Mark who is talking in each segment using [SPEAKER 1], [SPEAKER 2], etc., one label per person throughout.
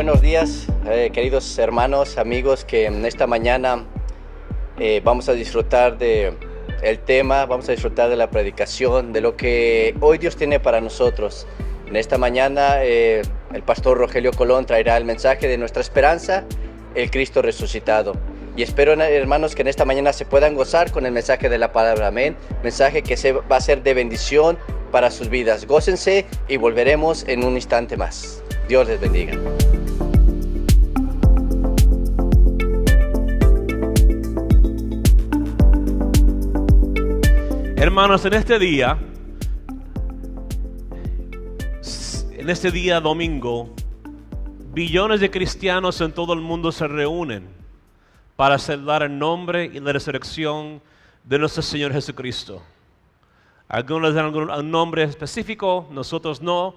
[SPEAKER 1] buenos días, queridos hermanos, amigos, que en esta mañana vamos a disfrutar de el tema, vamos a disfrutar de la predicación, de lo que hoy Dios tiene para nosotros. En esta mañana el pastor Rogelio Colón traerá el mensaje de nuestra esperanza, el Cristo resucitado. Y espero, hermanos, que en esta mañana se puedan gozar con el mensaje de la palabra, amén. Mensaje que va a ser de bendición para sus vidas. Gócense y volveremos en un instante más. Dios les bendiga.
[SPEAKER 2] Hermanos, en este día domingo, billones de cristianos en todo el mundo se reúnen para celebrar el nombre y la resurrección de nuestro Señor Jesucristo. Algunos dan un nombre específico, nosotros no,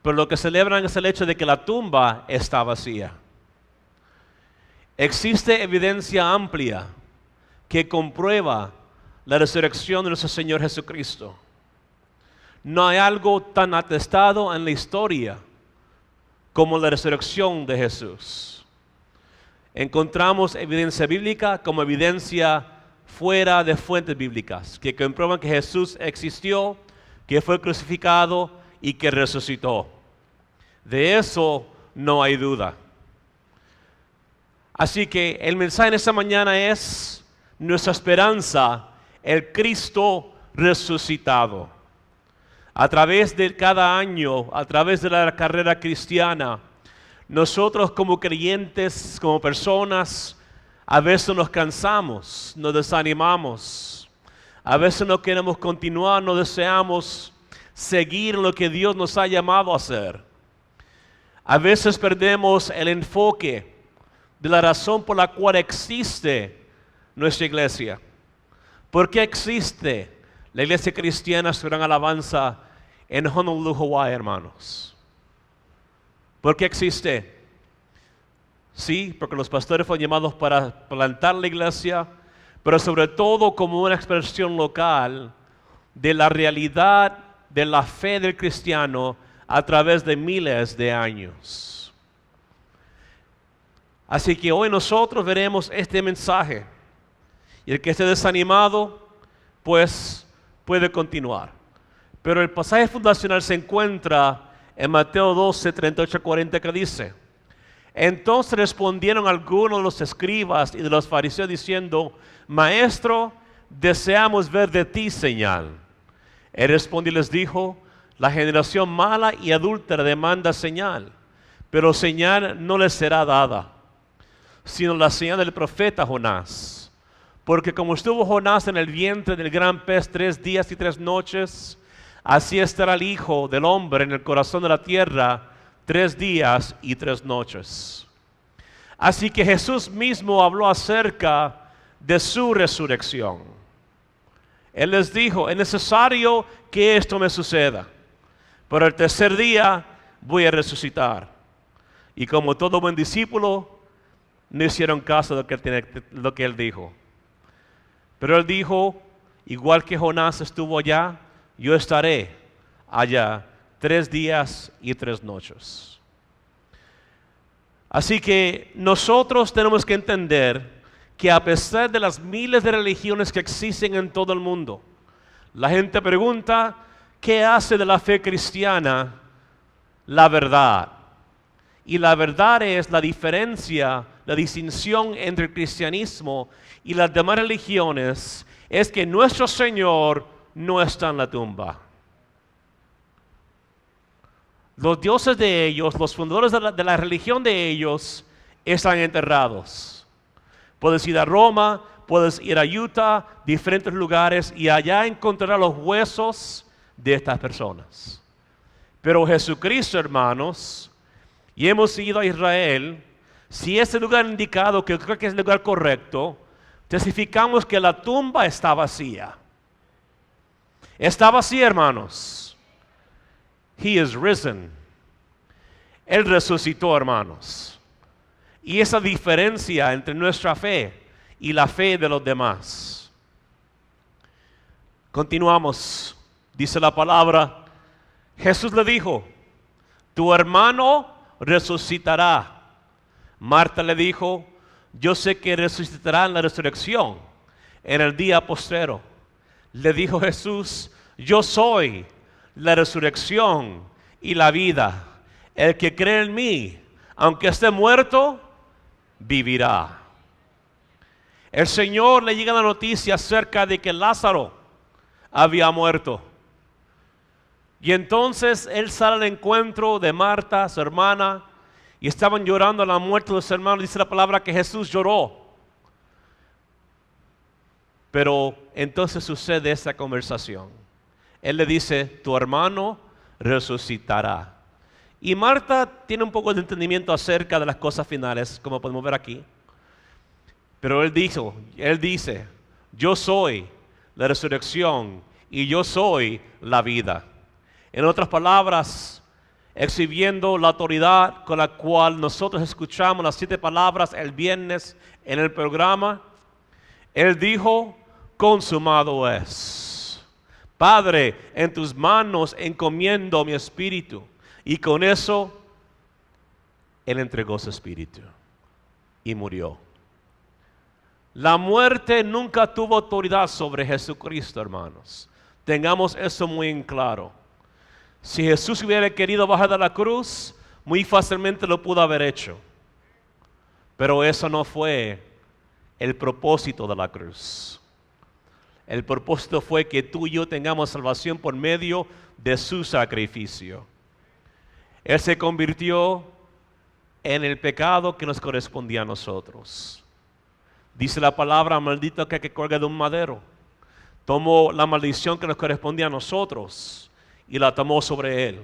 [SPEAKER 2] pero lo que celebran es el hecho de que la tumba está vacía. Existe evidencia amplia que comprueba la resurrección de nuestro Señor Jesucristo. No hay algo tan atestado en la historia como la resurrección de Jesús. Encontramos evidencia bíblica como evidencia fuera de fuentes bíblicas, que comprueban que Jesús existió, que fue crucificado y que resucitó. De eso no hay duda. Así que el mensaje de esta mañana es nuestra esperanza, el Cristo resucitado. A través de cada año, a través de la carrera cristiana, nosotros como creyentes, como personas, a veces nos cansamos, nos desanimamos. A veces no queremos continuar, no deseamos seguir lo que Dios nos ha llamado a hacer. A veces perdemos el enfoque de la razón por la cual existe nuestra iglesia. ¿Por qué existe la iglesia cristiana Su Gran Alabanza en Honolulu, Hawaii, hermanos? ¿Por qué existe? Sí, porque los pastores fueron llamados para plantar la iglesia, pero sobre todo como una expresión local de la realidad de la fe del cristiano a través de miles de años. Así que hoy nosotros veremos este mensaje. Y el que esté desanimado, pues puede continuar. Pero el pasaje fundacional se encuentra en Mateo 12, 38 a 40, que dice: Entonces respondieron algunos de los escribas y de los fariseos diciendo: Maestro, deseamos ver de ti señal. Él respondió y les dijo: La generación mala y adúltera demanda señal, pero señal no les será dada, sino la señal del profeta Jonás. Porque como estuvo Jonás en el vientre del gran pez 3 días y 3 noches, así estará el Hijo del Hombre en el corazón de la tierra 3 días y 3 noches. Así que Jesús mismo habló acerca de su resurrección. Él les dijo: es necesario que esto me suceda, pero el tercer día voy a resucitar. Y como todo buen discípulo, no hicieron caso de lo que él dijo. Pero él dijo: igual que Jonás estuvo allá, yo estaré allá 3 días y 3 noches. Así que nosotros tenemos que entender que a pesar de las miles de religiones que existen en todo el mundo, la gente pregunta: ¿qué hace de la fe cristiana la verdad? Y la verdad es la diferencia, la distinción entre el cristianismo y las demás religiones, es que nuestro Señor no está en la tumba. Los dioses de ellos, los fundadores de la religión de ellos, están enterrados. Puedes ir a Roma, puedes ir a Utah, diferentes lugares, y allá encontrarás los huesos de estas personas. Pero Jesucristo, hermanos, y hemos ido a Israel, si es el lugar indicado, que creo que es el lugar correcto, testificamos que la tumba está vacía. Está vacía, hermanos. He is risen. Él resucitó, hermanos. Y esa diferencia entre nuestra fe y la fe de los demás. Continuamos. Dice la palabra: Jesús le dijo: tu hermano resucitará. Marta le dijo, yo sé que resucitará en la resurrección, en el día postrero. Le dijo Jesús, yo soy la resurrección y la vida. El que cree en mí, aunque esté muerto, vivirá. El Señor le llega la noticia acerca de que Lázaro había muerto. Y entonces Él sale al encuentro de Marta, su hermana, y estaban llorando a la muerte de su hermano. Dice la palabra que Jesús lloró. Pero entonces sucede esta conversación. Él le dice, tu hermano resucitará. Y Marta tiene un poco de entendimiento acerca de las cosas finales, como podemos ver aquí. Pero él dice, yo soy la resurrección y yo soy la vida. En otras palabras, exhibiendo la autoridad con la cual nosotros escuchamos las 7 palabras el viernes en el programa, Él dijo, consumado es. Padre, en tus manos encomiendo mi espíritu. Y con eso, Él entregó su espíritu y murió. La muerte nunca tuvo autoridad sobre Jesucristo, hermanos. Tengamos eso muy en claro. Si Jesús hubiera querido bajar de la cruz, muy fácilmente lo pudo haber hecho. Pero eso no fue el propósito de la cruz. El propósito fue que tú y yo tengamos salvación por medio de su sacrificio. Él se convirtió en el pecado que nos correspondía a nosotros. Dice la palabra, maldito aquel que cuelga de un madero. Tomó la maldición que nos correspondía a nosotros y la tomó sobre Él.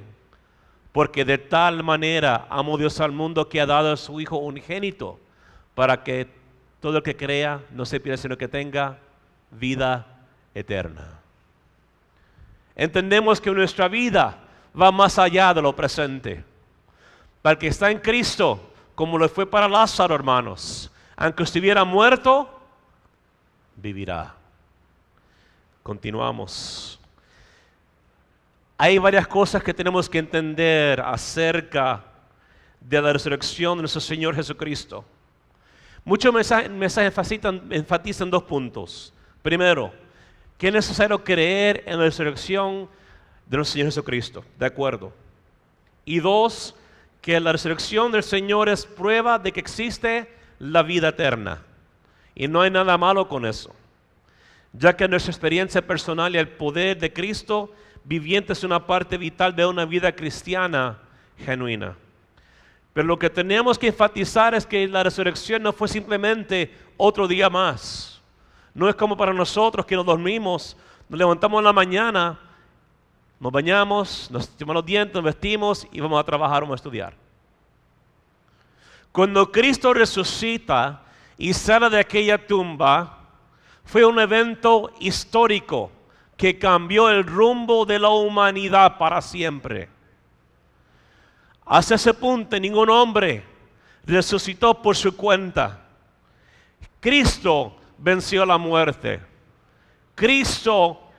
[SPEAKER 2] Porque de tal manera amó Dios al mundo que ha dado a su Hijo unigénito, para que todo el que crea no se pierda, sino que tenga vida eterna. Entendemos que nuestra vida va más allá de lo presente. Para el que está en Cristo, como lo fue para Lázaro, hermanos, aunque estuviera muerto, vivirá. Continuamos. Hay varias cosas que tenemos que entender acerca de la resurrección de nuestro Señor Jesucristo. Muchos mensajes enfatizan 2 puntos. Primero, que es necesario creer en la resurrección de nuestro Señor Jesucristo. De acuerdo. Y 2, que la resurrección del Señor es prueba de que existe la vida eterna. Y no hay nada malo con eso, ya que nuestra experiencia personal y el poder de Cristo viviente es una parte vital de una vida cristiana genuina. Pero lo que tenemos que enfatizar es que la resurrección no fue simplemente otro día más. No es como para nosotros que nos dormimos, nos levantamos en la mañana, nos bañamos, nos lavamos los dientes, nos vestimos y vamos a trabajar o a estudiar. Cuando Cristo resucita y sale de aquella tumba, fue un evento histórico que cambió el rumbo de la humanidad para siempre. Hasta ese punto ningún hombre resucitó por su cuenta. Cristo venció la muerte. Cristo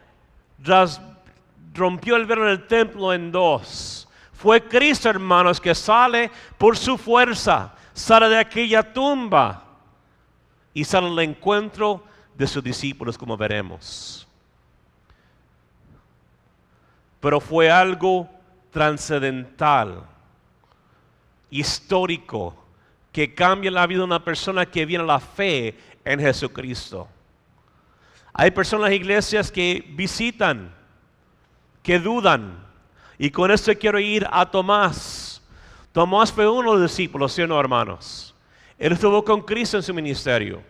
[SPEAKER 2] rompió el velo del templo en 2. Fue Cristo, hermanos, que sale por su fuerza, sale de aquella tumba y sale al encuentro de sus discípulos, como veremos. Pero fue algo trascendental, histórico, que cambia la vida de una persona que viene a la fe en Jesucristo. Hay personas en las iglesias que visitan, que dudan, y con esto quiero ir a Tomás. Tomás fue uno de los discípulos, ¿sí o no, hermanos? Él estuvo con Cristo en su ministerio.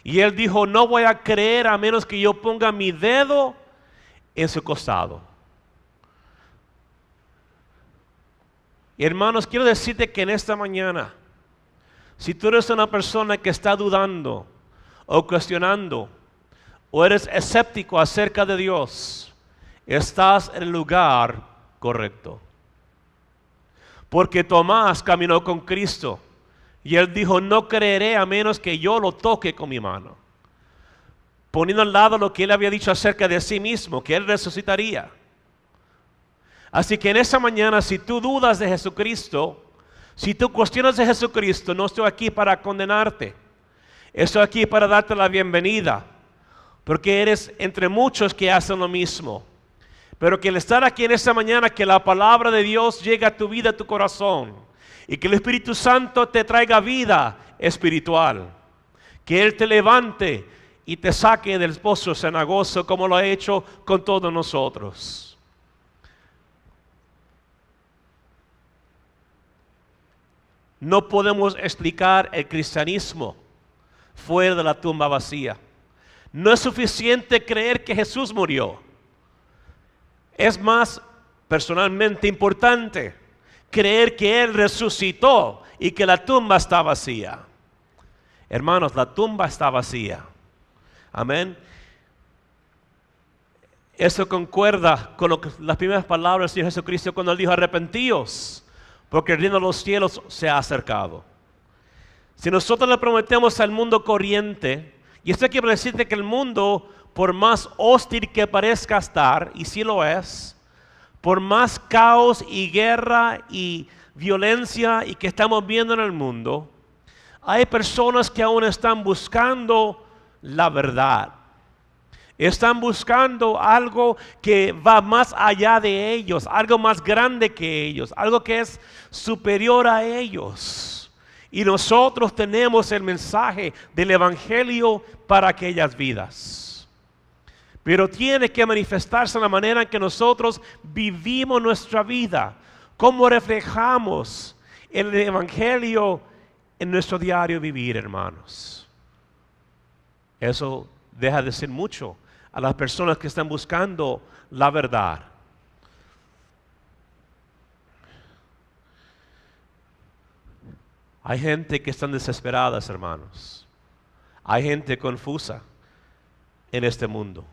[SPEAKER 2] Y él dijo, no voy a creer a menos que yo ponga mi dedo en su costado. Y hermanos, quiero decirte que en esta mañana, si tú eres una persona que está dudando o cuestionando, o eres escéptico acerca de Dios, estás en el lugar correcto. Porque Tomás caminó con Cristo y él dijo, no creeré a menos que yo lo toque con mi mano. Poniendo al lado lo que él había dicho acerca de sí mismo, que él resucitaría. Así que en esta mañana, si tú dudas de Jesucristo, Si tú cuestionas a Jesucristo, no estoy aquí para condenarte. Estoy aquí para darte la bienvenida, porque eres entre muchos que hacen lo mismo. Pero que el estar aquí en esta mañana, que la palabra de Dios llegue a tu vida, a tu corazón, y que el Espíritu Santo te traiga vida espiritual. Que Él te levante y te saque del pozo cenagoso como lo ha hecho con todos nosotros. No podemos explicar el cristianismo fuera de la tumba vacía. No es suficiente creer que Jesús murió. Es más personalmente importante creer que Él resucitó y que la tumba está vacía. Hermanos, la tumba está vacía. Amén. Eso concuerda con las primeras palabras del Señor Jesucristo cuando Él dijo: arrepentíos, porque el reino de los cielos se ha acercado. Si nosotros le prometemos al mundo corriente, y esto quiere decirte que el mundo, por más hostil que parezca estar, y sí lo es, por más caos y guerra y violencia y que estamos viendo en el mundo, hay personas que aún están buscando la verdad. Están buscando algo que va más allá de ellos, algo más grande que ellos, algo que es superior a ellos. Y nosotros tenemos el mensaje del Evangelio para aquellas vidas. Pero tiene que manifestarse en la manera en que nosotros vivimos nuestra vida, cómo reflejamos el Evangelio en nuestro diario vivir, hermanos. Eso deja de ser mucho a las personas que están buscando la verdad. Hay gente que están desesperadas, hermanos. Hay gente confusa en este mundo,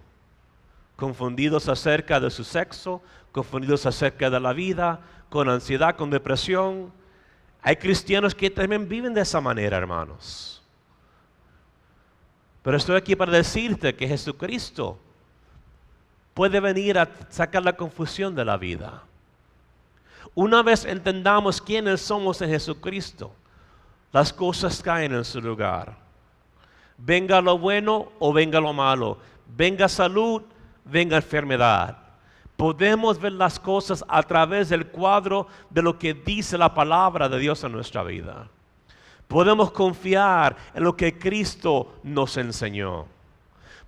[SPEAKER 2] confundidos acerca de su sexo, confundidos acerca de la vida, con ansiedad, con depresión. Hay cristianos que también viven de esa manera, hermanos. Pero estoy aquí para decirte que Jesucristo puede venir a sacar la confusión de la vida. Una vez entendamos quiénes somos en Jesucristo, las cosas caen en su lugar. Venga lo bueno o venga lo malo, venga salud, venga enfermedad. Podemos ver las cosas a través del cuadro de lo que dice la palabra de Dios en nuestra vida. Podemos confiar en lo que Cristo nos enseñó.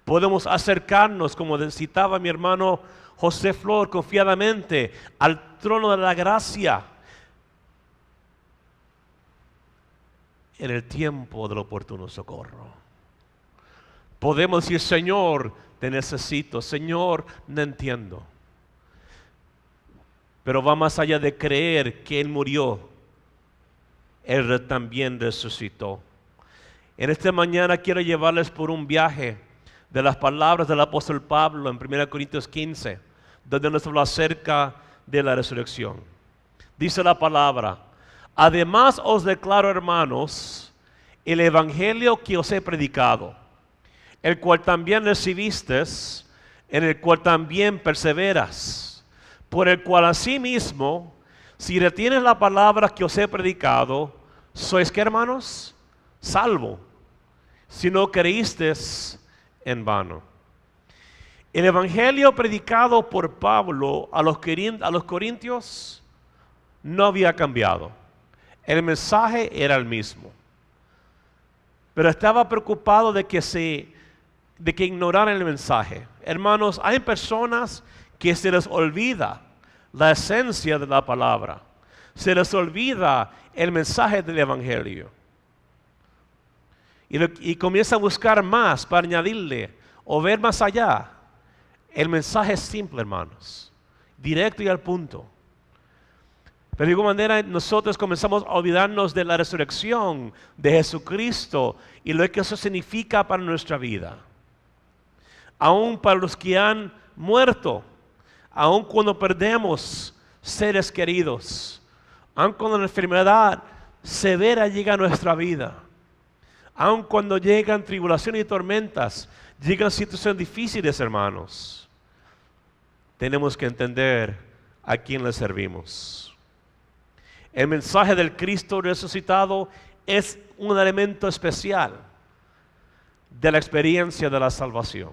[SPEAKER 2] Podemos acercarnos, como citaba mi hermano José Flor, confiadamente al trono de la gracia en el tiempo del oportuno socorro. Podemos decir: Señor, te necesito. Señor, no entiendo. Pero va más allá de creer que Él murió. Él también resucitó. En esta mañana quiero llevarles por un viaje de las palabras del apóstol Pablo en 1 Corintios 15, donde nos habla acerca de la resurrección. Dice la palabra: además os declaro, hermanos, el evangelio que os he predicado, el cual también recibisteis, en el cual también perseveras, por el cual asimismo, si retienes la palabra que os he predicado, ¿sois qué, hermanos? Salvo, si no creísteis en vano. El evangelio predicado por Pablo a los corintios no había cambiado. El mensaje era el mismo. Pero estaba preocupado de que ignoraran el mensaje. Hermanos, hay personas que se les olvida la esencia de la palabra. Se les olvida el mensaje del evangelio. Y comienza a buscar más para añadirle o ver más allá. El mensaje es simple, hermanos, directo y al punto. Pero de igual manera nosotros comenzamos a olvidarnos de la resurrección de Jesucristo y lo que eso significa para nuestra vida. Aún para los que han muerto, aun cuando perdemos seres queridos, aun cuando la enfermedad severa llega a nuestra vida, aun cuando llegan tribulaciones y tormentas, llegan situaciones difíciles, hermanos, tenemos que entender a quién le servimos. El mensaje del Cristo resucitado es un elemento especial de la experiencia de la salvación.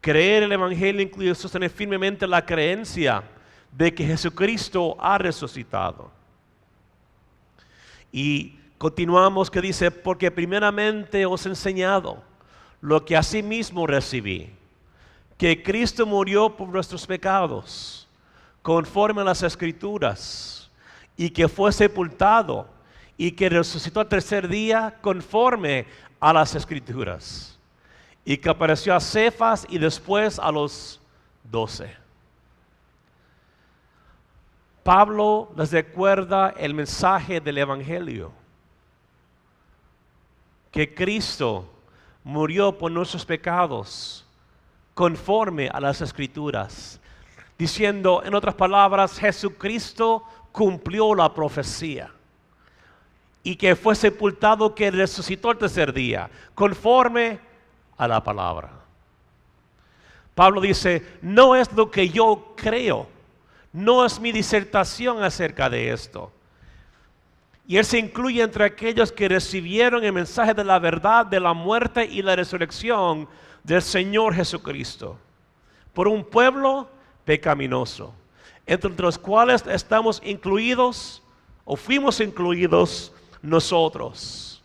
[SPEAKER 2] Creer el Evangelio incluye sostener firmemente la creencia de que Jesucristo ha resucitado. Y continuamos que dice, porque primeramente os he enseñado lo que asimismo recibí, que Cristo murió por nuestros pecados, conforme a las Escrituras, y que fue sepultado, y que resucitó al tercer día, conforme a las Escrituras, y que apareció a Cefas y después a los 12. Pablo les recuerda el mensaje del Evangelio, que Cristo murió por nuestros pecados conforme a las Escrituras, diciendo, en otras palabras, Jesucristo cumplió la profecía y que fue sepultado, que resucitó el tercer día, conforme a la palabra. Pablo dice, no es lo que yo creo, no es mi disertación acerca de esto. Y él se incluye entre aquellos que recibieron el mensaje de la verdad de la muerte y la resurrección del Señor Jesucristo, por un pueblo pecaminoso, entre los cuales estamos incluidos, o fuimos incluidos nosotros.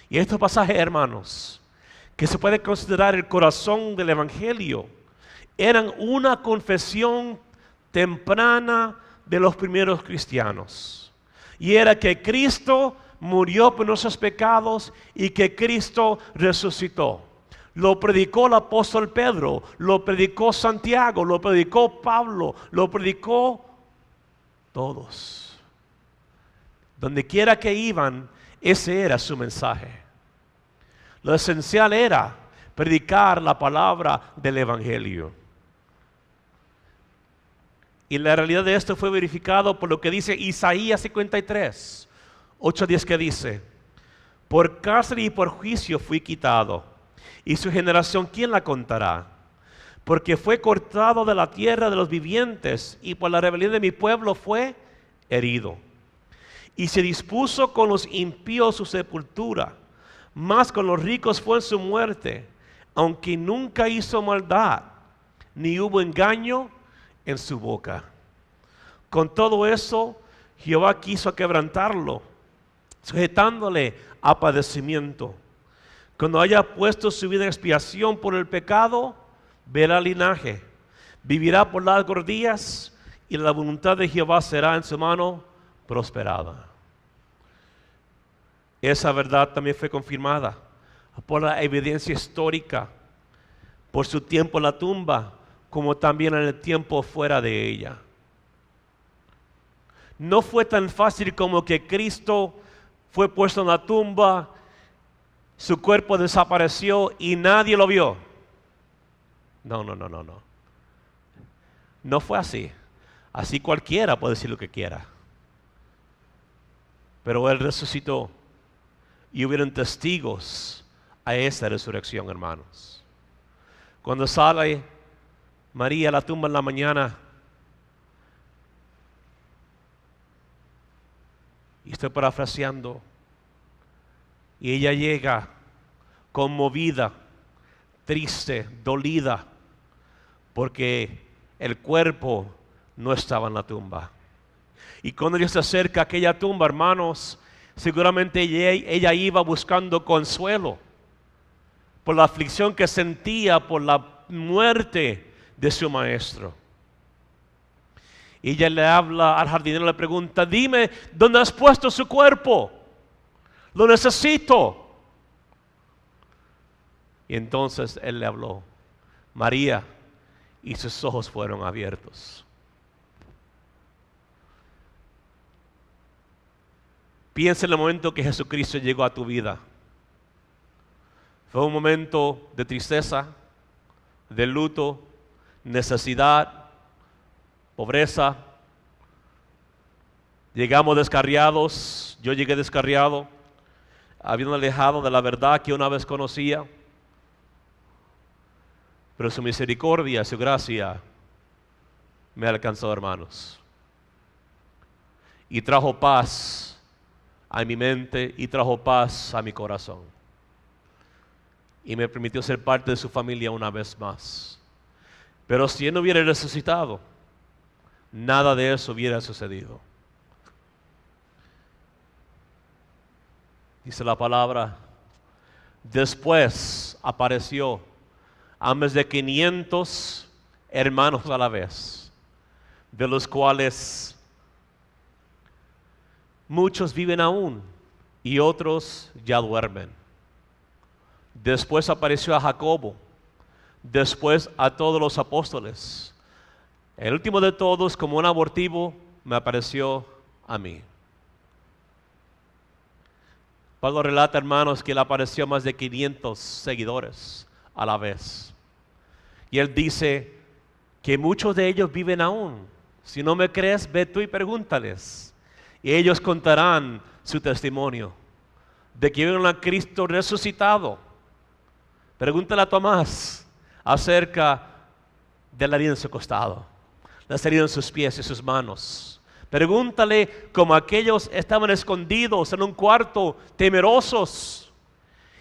[SPEAKER 2] Y estos pasajes, hermanos, que se puede considerar el corazón del Evangelio, eran una confesión temprana de los primeros cristianos. Y era que Cristo murió por nuestros pecados y que Cristo resucitó. Lo predicó el apóstol Pedro, lo predicó Santiago, lo predicó Pablo, lo predicó todos. Donde quiera que iban, ese era su mensaje. Lo esencial era predicar la palabra del Evangelio. Y la realidad de esto fue verificado por lo que dice Isaías 53, 8-10, que dice, por cárcel y por juicio fui quitado, y su generación, ¿quién la contará? Porque fue cortado de la tierra de los vivientes, y por la rebelión de mi pueblo fue herido. Y se dispuso con los impíos su sepultura, mas con los ricos fue en su muerte, aunque nunca hizo maldad, ni hubo engaño en su boca. Con todo eso, Jehová quiso quebrantarlo, sujetándole a padecimiento. Cuando haya puesto su vida en expiación por el pecado, verá linaje, vivirá por largos días, y la voluntad de Jehová será en su mano prosperada. Esa verdad también fue confirmada por la evidencia histórica, por su tiempo en la tumba, como también en el tiempo fuera de ella. No fue tan fácil como que Cristo fue puesto en la tumba, su cuerpo desapareció y nadie lo vio. No. No fue así. Así cualquiera puede decir lo que quiera. Pero Él resucitó y hubieron testigos a esa resurrección, hermanos. Cuando sale María a la tumba en la mañana, y estoy parafraseando, y ella llega conmovida, triste, dolida, porque el cuerpo no estaba en la tumba. Y cuando ella se acerca a aquella tumba, hermanos, seguramente ella iba buscando consuelo por la aflicción que sentía por la muerte de su maestro. Y ella le habla al jardinero, le pregunta, dime, ¿dónde has puesto su cuerpo? Lo necesito. Y entonces él le habló, María, y sus ojos fueron abiertos. Piensa en el momento que Jesucristo llegó a tu vida. Fue un momento de tristeza, de luto, necesidad, pobreza. Llegamos descarriados, yo llegué descarriado, habiendo alejado de la verdad que una vez conocía. Pero su misericordia, su gracia me alcanzó, hermanos. y trajo paz a mi mente y trajo paz a mi corazón. Y me permitió ser parte de su familia una vez más. Pero si Él no hubiera resucitado, nada de eso hubiera sucedido. Dice la palabra, después apareció a más de 500 hermanos a la vez, de los cuales muchos viven aún y otros ya duermen. Después apareció a Jacobo, después a todos los apóstoles. El último de todos, como un abortivo, me apareció a mí. Pablo relata, hermanos, que él apareció a más de 500 seguidores a la vez. Y él dice que muchos de ellos viven aún. Si no me crees, ve tú y pregúntales. Y ellos contarán su testimonio de que vieron a Cristo resucitado. Pregúntale a Tomás acerca de la herida en su costado, las heridas en sus pies y sus manos. Pregúntale cómo aquellos estaban escondidos en un cuarto, temerosos,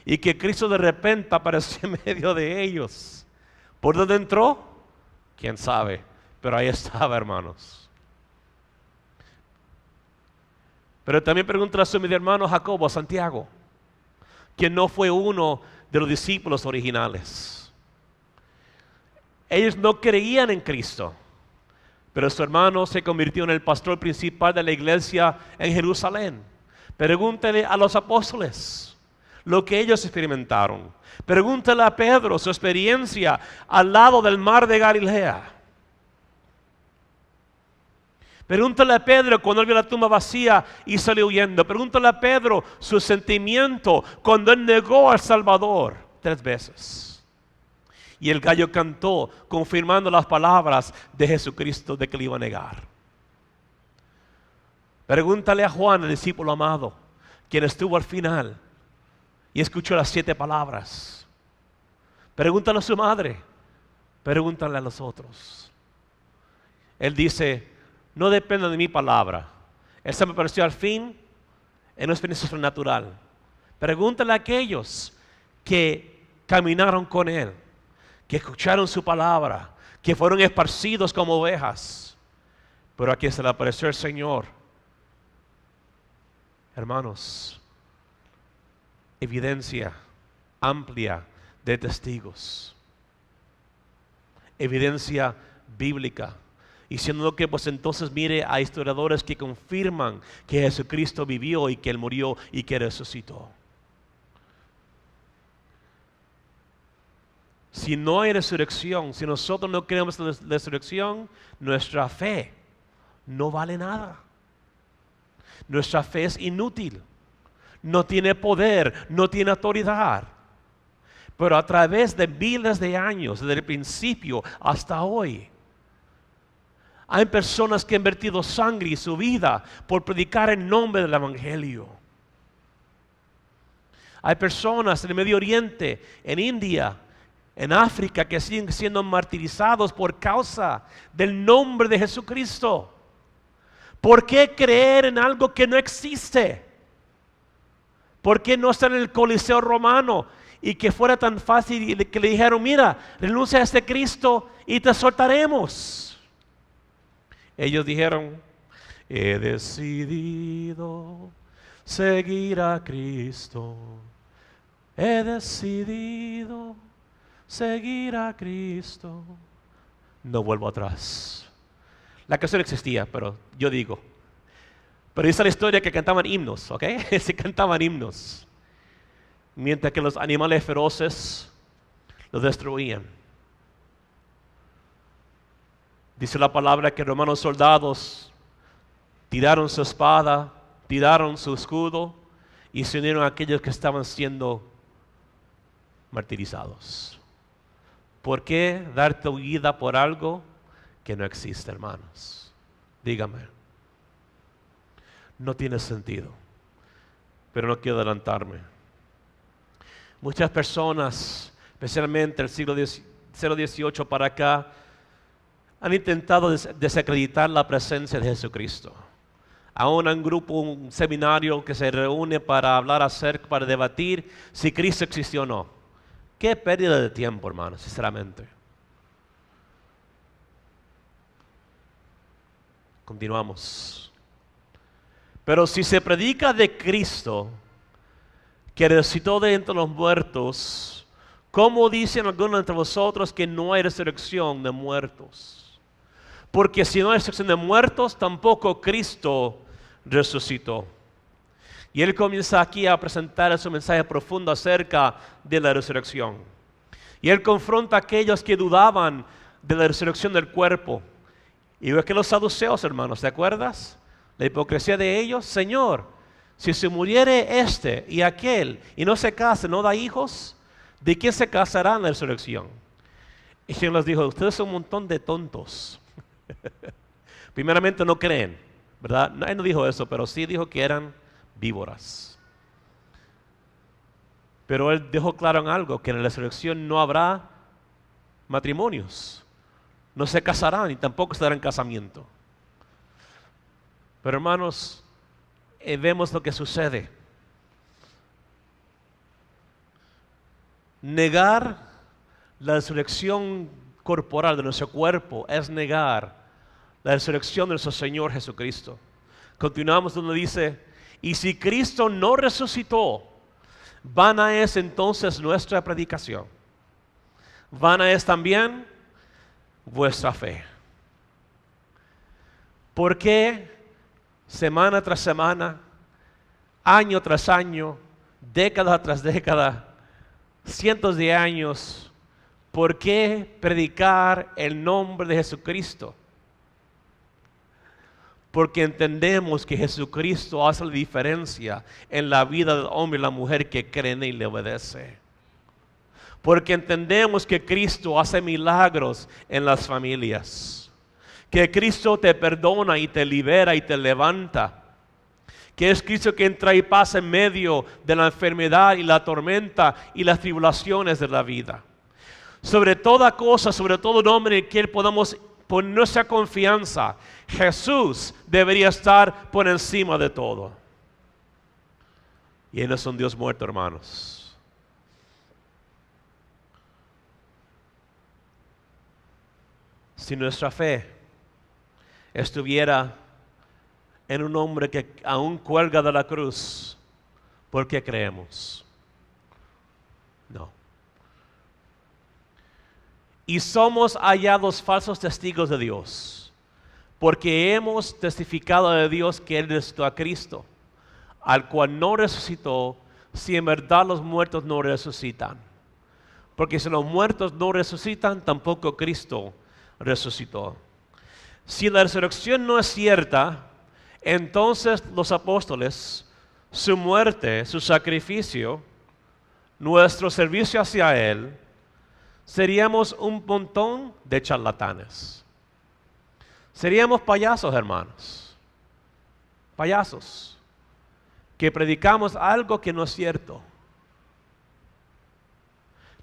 [SPEAKER 2] y que Cristo de repente apareció en medio de ellos. ¿Por dónde entró? ¿Quién sabe? Pero ahí estaba, hermanos. Pero también pregúntale a su medio hermano Jacobo, a Santiago, quien no fue uno de los discípulos originales. Ellos no creían en Cristo, pero su hermano se convirtió en el pastor principal de la iglesia en Jerusalén. Pregúntele a los apóstoles lo que ellos experimentaron. Pregúntale a Pedro su experiencia al lado del mar de Galilea. Pregúntale a Pedro cuando él vio la tumba vacía y salió huyendo. Pregúntale a Pedro su sentimiento cuando él negó al Salvador 3 veces. Y el gallo cantó confirmando las palabras de Jesucristo de que le iba a negar. Pregúntale a Juan, el discípulo amado, quien estuvo al final y escuchó las 7 palabras. Pregúntale a su madre. Pregúntale a los otros. Él dice, no depende de mi palabra. Él se me apareció al fin en una experiencia sobrenatural. Pregúntale a aquellos que caminaron con Él, que escucharon su palabra, que fueron esparcidos como ovejas. Pero aquí se le apareció el Señor. Hermanos, evidencia amplia de testigos. Evidencia bíblica. Y siendo que pues entonces mire a historiadores que confirman que Jesucristo vivió y que Él murió y que resucitó. Si no hay resurrección, si nosotros no creemos en la resurrección, nuestra fe no vale nada. Nuestra fe es inútil. No tiene poder, no tiene autoridad. Pero a través de miles de años, desde el principio hasta hoy, hay personas que han vertido sangre y su vida por predicar el nombre del Evangelio. Hay personas en el Medio Oriente, en India, en África, que siguen siendo martirizados por causa del nombre de Jesucristo. ¿Por qué creer en algo que no existe? ¿Por qué no estar en el Coliseo Romano y que fuera tan fácil y que le dijeron, mira, renuncia a este Cristo y te soltaremos? Ellos dijeron, he decidido seguir a Cristo. He decidido seguir a Cristo. No vuelvo atrás. La canción existía, pero yo digo. Pero dice la historia que cantaban himnos, ¿ok? Se cantaban himnos. Mientras que los animales feroces los destruían. Dice la palabra que romanos soldados tiraron su espada, tiraron su escudo y se unieron a aquellos que estaban siendo martirizados. ¿Por qué dar tu vida por algo que no existe, hermanos? Dígame. No tiene sentido. Pero no quiero adelantarme. Muchas personas, especialmente del siglo XVIII para acá, han intentado desacreditar la presencia de Jesucristo. aún un grupo, un seminario que se reúne para hablar acerca, para debatir si Cristo existió o no. Qué pérdida de tiempo, hermano, sinceramente. Continuamos. Pero si se predica de Cristo, que resucitó de entre los muertos, ¿cómo dicen algunos entre vosotros que no hay resurrección de muertos? Porque si no hay resurrección de muertos, tampoco Cristo resucitó. Y él comienza aquí a presentar su mensaje profundo acerca de la resurrección. Y él confronta a aquellos que dudaban de la resurrección del cuerpo. Y es que los saduceos, hermanos, ¿te acuerdas? La hipocresía de ellos. Señor, si se muriere este y aquel y no se case, no da hijos, ¿de quién se casará en la resurrección? Y el Señor les dijo, ustedes son un montón de tontos. Primeramente no creen, ¿verdad? Él no dijo eso, pero sí dijo que eran víboras. Pero él dejó claro en algo, que en la resurrección no habrá matrimonios. No se casarán y tampoco estarán en casamiento. Pero hermanos, vemos lo que sucede. Negar la resurrección corporal de nuestro cuerpo es negar la resurrección de nuestro Señor Jesucristo. Continuamos donde dice, y si Cristo no resucitó, vana es entonces nuestra predicación. Vana es también vuestra fe. ¿Por qué semana tras semana, año tras año, década tras década, cientos de años, por qué predicar el nombre de Jesucristo? Porque entendemos que Jesucristo hace la diferencia en la vida del hombre y la mujer que creen y le obedece. Porque entendemos que Cristo hace milagros en las familias. Que Cristo te perdona y te libera y te levanta. Que es Cristo quien trae paz en medio de la enfermedad y la tormenta y las tribulaciones de la vida. Sobre toda cosa, sobre todo nombre en el que podamos poner nuestra confianza, Jesús debería estar por encima de todo. Y Él es un Dios muerto, hermanos. Si nuestra fe estuviera en un hombre que aún cuelga de la cruz, ¿por qué creemos? No. Y somos hallados falsos testigos de Dios, porque hemos testificado de Dios que Él resucitó a Cristo, al cual no resucitó, si en verdad los muertos no resucitan. Porque si los muertos no resucitan, tampoco Cristo resucitó. Si la resurrección no es cierta, entonces los apóstoles, su muerte, su sacrificio, nuestro servicio hacia Él, seríamos un montón de charlatanes. Seríamos payasos, hermanos. Payasos. Que predicamos algo que no es cierto.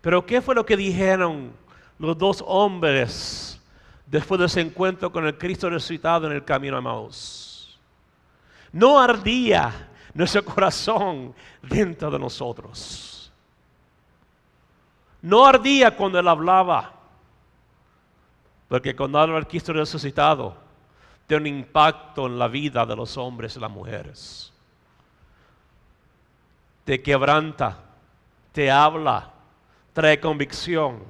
[SPEAKER 2] Pero ¿qué fue lo que dijeron los dos hombres después de ese encuentro con el Cristo resucitado en el camino a Emaús? No ardía nuestro corazón dentro de nosotros. No ardía cuando Él hablaba. Porque cuando habla el Cristo resucitado, tiene un impacto en la vida de los hombres y las mujeres. Te quebranta, te habla, trae convicción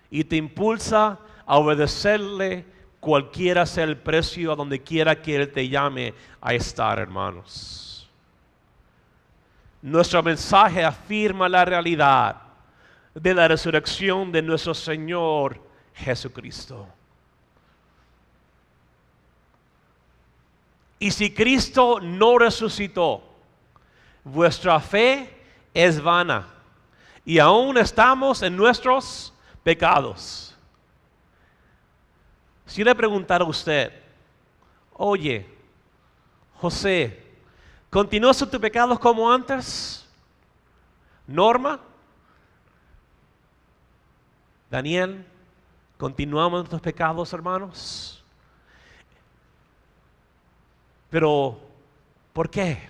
[SPEAKER 2] y te impulsa a obedecerle cualquiera sea el precio, a donde quiera que Él te llame a estar, hermanos. Nuestro mensaje afirma la realidad de la resurrección de nuestro Señor Jesucristo. Y si Cristo no resucitó, vuestra fe es vana y aún estamos en nuestros pecados. Si le preguntara a usted, oye, José, ¿continúas en tus pecados como antes? Norma, Daniel, ¿continuamos en nuestros pecados, hermanos? Pero, ¿por qué?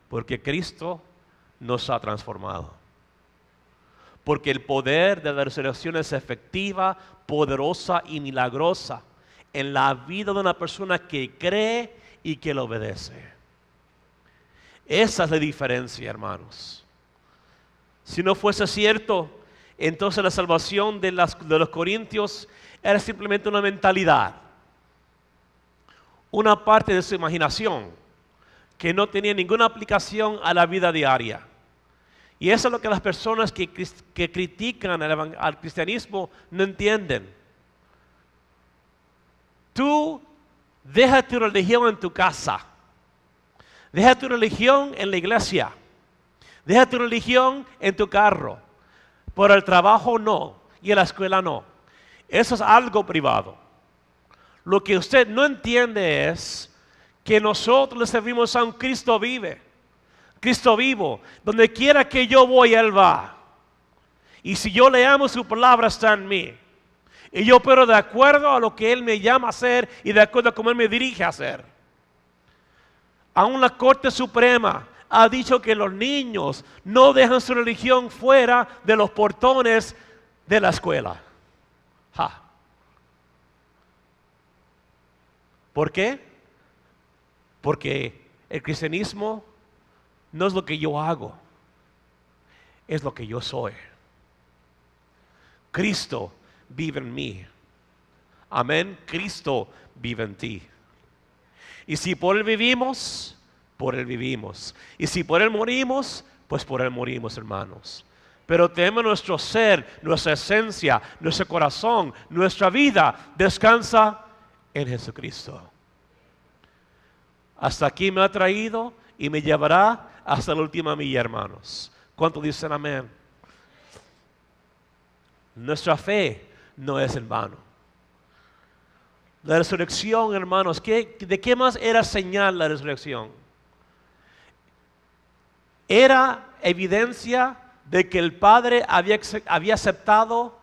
[SPEAKER 2] Porque Cristo nos ha transformado. Porque el poder de la resurrección es efectiva, poderosa y milagrosa en la vida de una persona que cree y que le obedece. Esa es la diferencia, hermanos. Si no fuese cierto, entonces la salvación de los corintios era simplemente una mentalidad, una parte de su imaginación que no tenía ninguna aplicación a la vida diaria. Y eso es lo que las personas que critican al cristianismo no entienden. Tú deja tu religión en tu casa, deja tu religión en la iglesia, deja tu religión en tu carro, por el trabajo no y en la escuela no. Eso es algo privado. Lo que usted no entiende es que nosotros le servimos a un Cristo vivo, donde quiera que yo voy, Él va. Y si yo le amo, su palabra está en mí. Y yo opero de acuerdo a lo que Él me llama a hacer y de acuerdo a cómo Él me dirige a hacer. Aún la Corte Suprema ha dicho que los niños no dejan su religión fuera de los portones de la escuela. ¿Por qué? Porque el cristianismo no es lo que yo hago, es lo que yo soy. Cristo vive en mí. Amén. Cristo vive en ti. Y si por Él vivimos, por Él vivimos. Y si por Él morimos, pues por Él morimos, hermanos. Pero tenemos nuestro ser, nuestra esencia, nuestro corazón, nuestra vida descansa en Jesucristo. Hasta aquí me ha traído y me llevará hasta la última milla, hermanos. ¿Cuántos dicen amén? Nuestra fe no es en vano. La resurrección, hermanos, ¿de qué más era señal la resurrección? Era evidencia de que el Padre había aceptado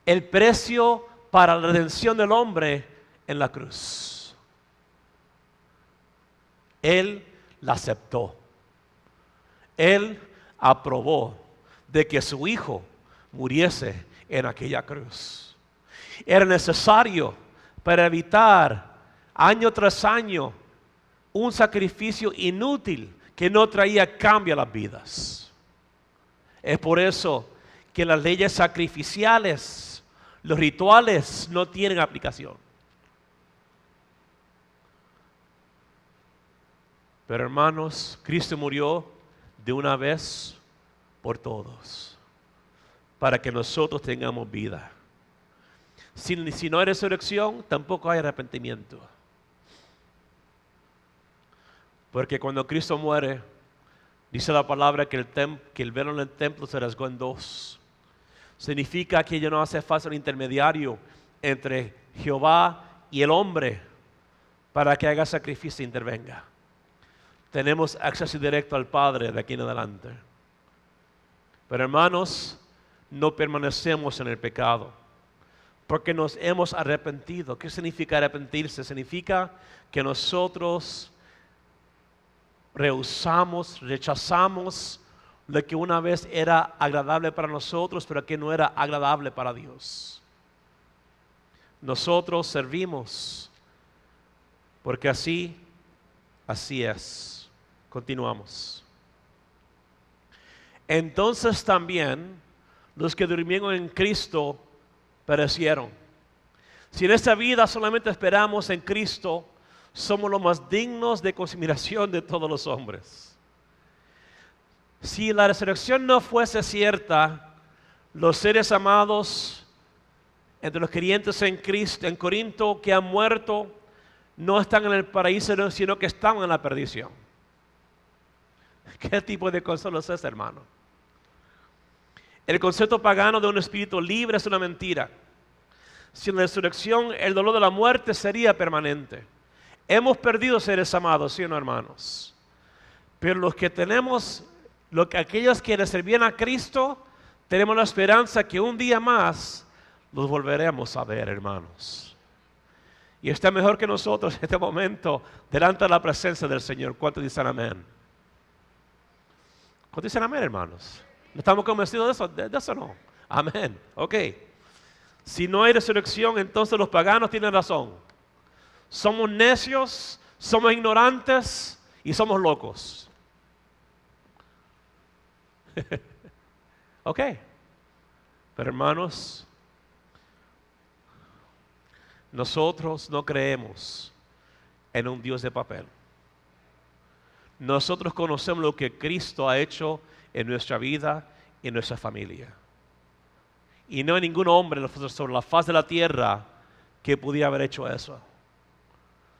[SPEAKER 2] el precio para la redención del hombre en la cruz. Él la aceptó. Él aprobó de que su Hijo muriese en aquella cruz. Era necesario para evitar año tras año un sacrificio inútil que no traía cambio a las vidas. Es por eso que las leyes sacrificiales, los rituales no tienen aplicación. Pero hermanos, Cristo murió de una vez por todos, para que nosotros tengamos vida. Si no hay resurrección, tampoco hay arrepentimiento. Porque cuando Cristo muere, dice la palabra que el velo en el templo se rasgó en dos. Significa que ya no hace falta un intermediario entre Jehová y el hombre para que haga sacrificio e intervenga. Tenemos acceso directo al Padre de aquí en adelante. Pero hermanos, no permanecemos en el pecado, porque nos hemos arrepentido. ¿Qué significa arrepentirse? Significa que nosotros rechazamos lo que una vez era agradable para nosotros, pero que no era agradable para Dios. Nosotros servimos, porque así es. Continuamos. Entonces también los que durmieron en Cristo perecieron. Si en esta vida solamente esperamos en Cristo, somos los más dignos de consideración de todos los hombres. Si la resurrección no fuese cierta, los seres amados entre los creyentes en Cristo, en Corinto, que han muerto, no están en el paraíso, sino que están en la perdición. ¿Qué tipo de consuelo es ese, hermano? El concepto pagano de un espíritu libre es una mentira. Sin la resurrección, el dolor de la muerte sería permanente. Hemos perdido seres amados, ¿sí o no, hermanos? Pero los que tenemos, aquellos que le servían a Cristo, tenemos la esperanza que un día más los volveremos a ver, hermanos. Y está mejor que nosotros en este momento delante de la presencia del Señor. ¿Cuántos dicen amén? ¿Cuántos dicen amén, hermanos? ¿No estamos convencidos de eso? ¿De eso no? Amén. Ok. Si no hay resurrección, entonces los paganos tienen razón. Somos necios, somos ignorantes y somos locos. Ok. Pero hermanos, nosotros no creemos en un Dios de papel. Nosotros conocemos lo que Cristo ha hecho en nuestra vida y en nuestra familia. Y no hay ningún hombre sobre la faz de la tierra que pudiera haber hecho eso.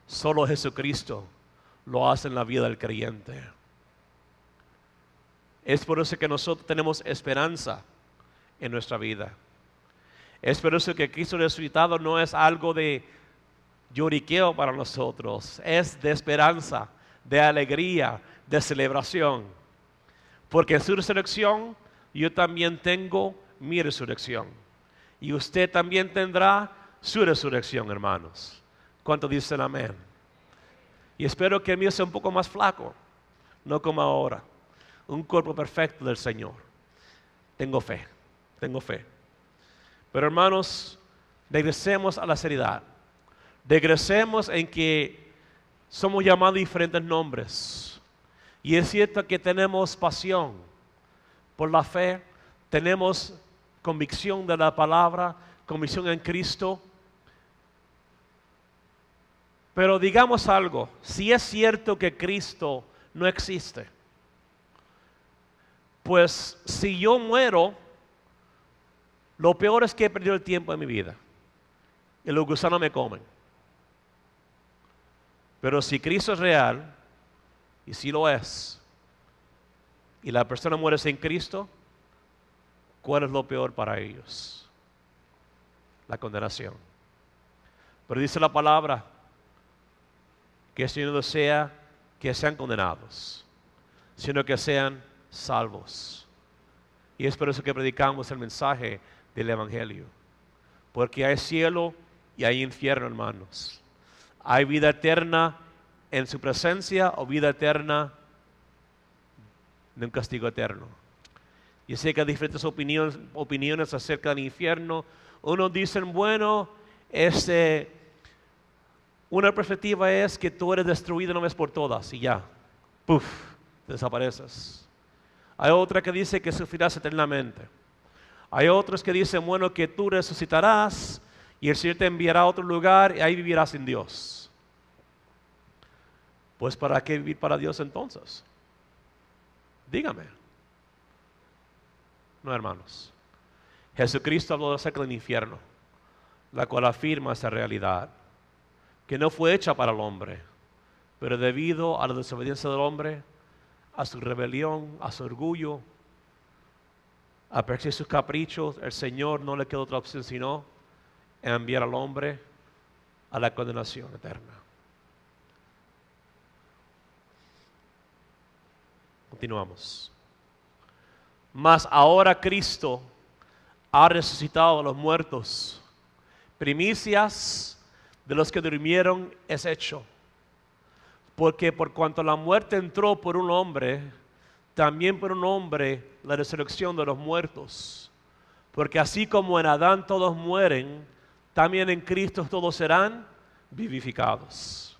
[SPEAKER 2] Solo Jesucristo lo hace en la vida del creyente. Es por eso que nosotros tenemos esperanza en nuestra vida. Es por eso que Cristo resucitado no es algo de lloriqueo para nosotros, es de esperanza, de alegría, de celebración. Porque en su resurrección yo también tengo mi resurrección. Y usted también tendrá su resurrección, hermanos. ¿Cuántos dicen amén? Y espero que el mío sea un poco más flaco, no como ahora. Un cuerpo perfecto del Señor. Tengo fe. Pero hermanos, regresemos a la seriedad. Regresemos en que somos llamados diferentes nombres. Y es cierto que tenemos pasión por la fe, tenemos convicción de la palabra, convicción en Cristo. Pero digamos algo, si es cierto que Cristo no existe, pues si yo muero, lo peor es que he perdido el tiempo de mi vida y los gusanos me comen. Pero si Cristo es real, y si lo es, y la persona muere sin Cristo, ¿cuál es lo peor para ellos? La condenación. Pero dice la palabra que el Señor no desea que sean condenados, sino que sean salvos. Y es por eso que predicamos el mensaje del Evangelio. Porque hay cielo y hay infierno, hermanos. Hay vida eterna en su presencia o vida eterna de un castigo eterno. Y sé que hay diferentes opiniones acerca del infierno. Unos dicen, bueno, una perspectiva es que tú eres destruido una vez por todas y ya, ¡puf!, desapareces. Hay otra que dice que sufrirás eternamente. Hay otros que dicen, bueno, que tú resucitarás y el Señor te enviará a otro lugar y ahí vivirás sin Dios. Pues ¿para qué vivir para Dios entonces? Dígame. No, hermanos. Jesucristo habló acerca del infierno, la cual afirma esa realidad, que no fue hecha para el hombre, pero debido a la desobediencia del hombre, a su rebelión, a su orgullo, a perseguir sus caprichos, el Señor no le quedó otra opción sino enviar al hombre a la condenación eterna. Continuamos. Mas ahora Cristo ha resucitado a los muertos. Primicias de los que durmieron es hecho. Porque por cuanto la muerte entró por un hombre, también por un hombre la resurrección de los muertos. Porque así como en Adán todos mueren, también en Cristo todos serán vivificados.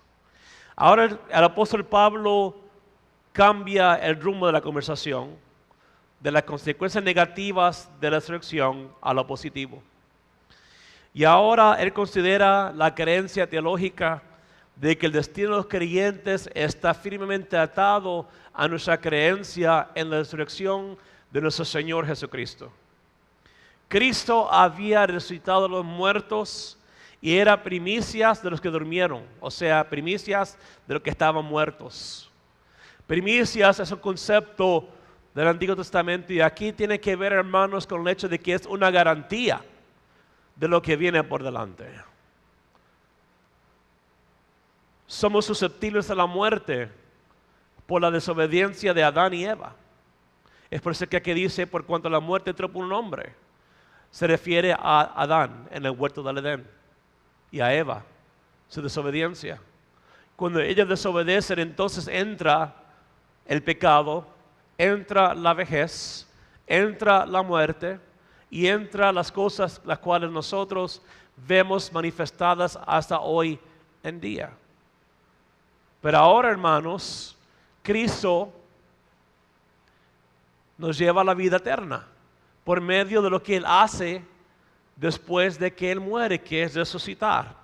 [SPEAKER 2] Ahora el apóstol Pablo cambia el rumbo de la conversación, de las consecuencias negativas de la resurrección a lo positivo. Y ahora él considera la creencia teológica de que el destino de los creyentes está firmemente atado a nuestra creencia en la resurrección de nuestro Señor Jesucristo. Cristo había resucitado a los muertos y era primicias de los que durmieron, o sea, primicias de los que estaban muertos. Primicias es un concepto del Antiguo Testamento y aquí tiene que ver, hermanos, con el hecho de que es una garantía de lo que viene por delante. Somos susceptibles a la muerte por la desobediencia de Adán y Eva. Es por eso que aquí dice, por cuanto la muerte entró por un hombre, se refiere a Adán en el huerto del Edén y a Eva, su desobediencia. Cuando ellos desobedecen, entonces entra el pecado, entra la vejez, entra la muerte y entra las cosas las cuales nosotros vemos manifestadas hasta hoy en día. Pero ahora, hermanos, Cristo nos lleva a la vida eterna por medio de lo que Él hace después de que Él muere, que es resucitar.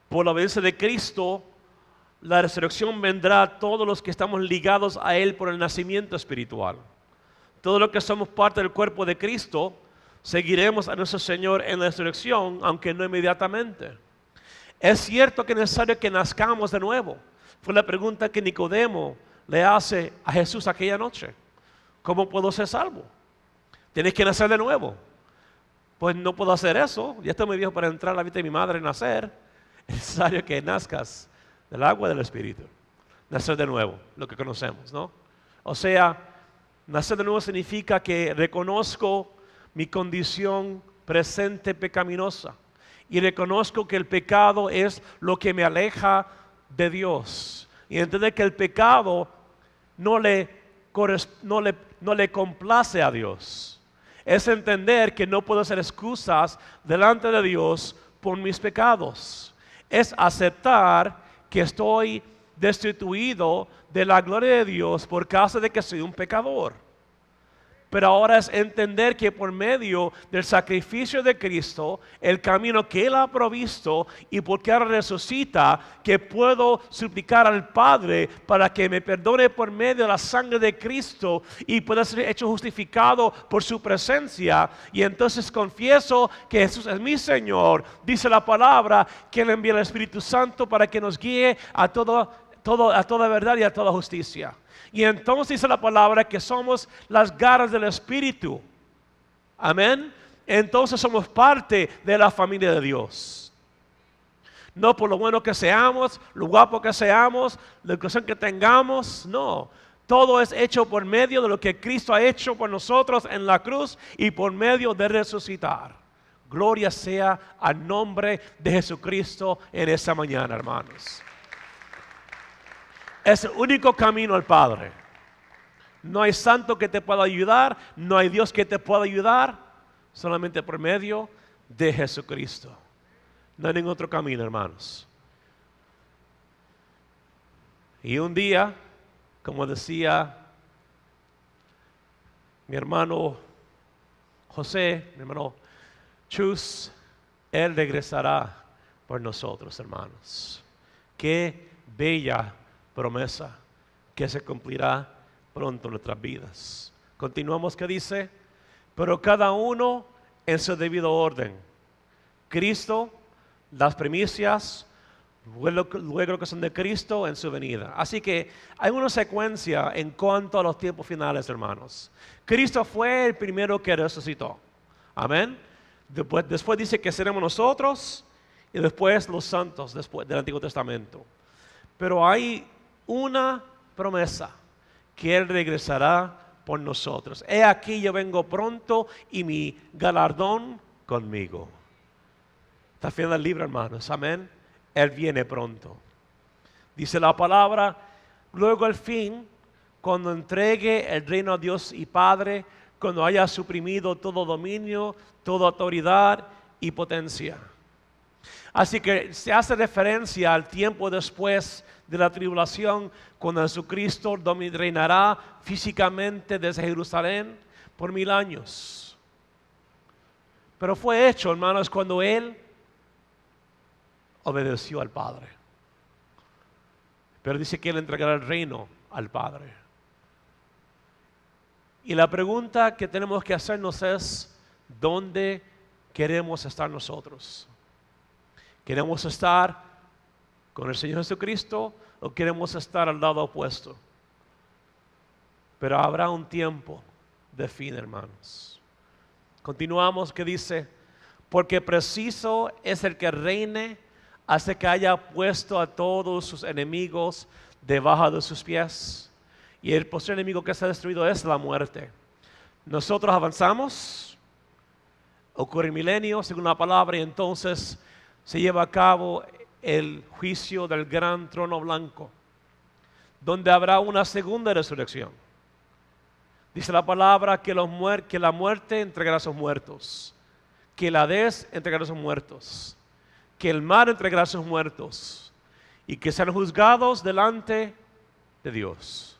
[SPEAKER 2] Por la obediencia de Cristo, la resurrección vendrá a todos los que estamos ligados a Él por el nacimiento espiritual. Todos los que somos parte del cuerpo de Cristo, seguiremos a nuestro Señor en la resurrección, aunque no inmediatamente. Es cierto que es necesario que nazcamos de nuevo. Fue la pregunta que Nicodemo le hace a Jesús aquella noche. ¿Cómo puedo ser salvo? Tienes que nacer de nuevo. Pues no puedo hacer eso. Ya estoy muy viejo para entrar a la vida de mi madre y nacer. Es necesario que nazcas del agua y del Espíritu. Nacer de nuevo, lo que conocemos, ¿no? O sea, nacer de nuevo significa que reconozco mi condición presente pecaminosa y reconozco que el pecado es lo que me aleja de Dios. Y entender que el pecado no le complace a Dios. Es entender que no puedo hacer excusas delante de Dios por mis pecados. Es aceptar que estoy destituido de la gloria de Dios por causa de que soy un pecador. Pero ahora es entender que por medio del sacrificio de Cristo, el camino que Él ha provisto y porque ahora resucita, que puedo suplicar al Padre para que me perdone por medio de la sangre de Cristo y pueda ser hecho justificado por su presencia. Y entonces confieso que Jesús es mi Señor. Dice la palabra que Él envía el Espíritu Santo para que nos guíe a toda verdad y a toda justicia. Y entonces dice la palabra que somos las garras del Espíritu. Amén. Entonces somos parte de la familia de Dios. No por lo bueno que seamos, lo guapo que seamos, la educación que tengamos, no. Todo es hecho por medio de lo que Cristo ha hecho por nosotros en la cruz y por medio de resucitar. Gloria sea al nombre de Jesucristo en esta mañana, hermanos. Es el único camino al Padre. No hay santo que te pueda ayudar, no hay Dios que te pueda ayudar, solamente por medio de Jesucristo. No hay ningún otro camino, hermanos. Y un día, como decía mi hermano José, mi hermano Chus, Él regresará por nosotros, hermanos. Qué bella promesa que se cumplirá pronto en nuestras vidas. Continuamos, que dice, pero cada uno en su debido orden. Cristo, las primicias, luego lo que son de Cristo en su venida. Así que hay una secuencia en cuanto a los tiempos finales, hermanos. Cristo fue el primero que resucitó. Amén. Después dice que seremos nosotros y después los santos después del Antiguo Testamento. Pero hay una promesa, que Él regresará por nosotros. He aquí yo vengo pronto y mi galardón conmigo. Está final del libro, hermanos. Amén. Él viene pronto. Dice la palabra, luego al fin, cuando entregue el reino a Dios y Padre, cuando haya suprimido todo dominio, toda autoridad y potencia. Así que se hace referencia al tiempo después de la tribulación, cuando Jesucristo reinará físicamente desde Jerusalén por 1000 años. Pero fue hecho, hermanos, cuando Él obedeció al Padre. Pero dice que Él entregará el reino al Padre. Y la pregunta que tenemos que hacernos es, ¿dónde queremos estar nosotros? ¿Queremos estar con el Señor Jesucristo o queremos estar al lado opuesto? Pero habrá un tiempo de fin, hermanos. Continuamos, que dice, porque preciso es el que reine hasta que haya puesto a todos sus enemigos debajo de sus pies. Y el posterior enemigo que se ha destruido es la muerte. Nosotros avanzamos ocurre el milenio, según la palabra, y entonces se lleva a cabo el juicio del gran trono blanco, donde habrá una segunda resurrección. Dice la palabra que la muerte entregará a sus muertos, que el Hades entregará a sus muertos, que el mar entregará a sus muertos, y que serán juzgados delante de Dios.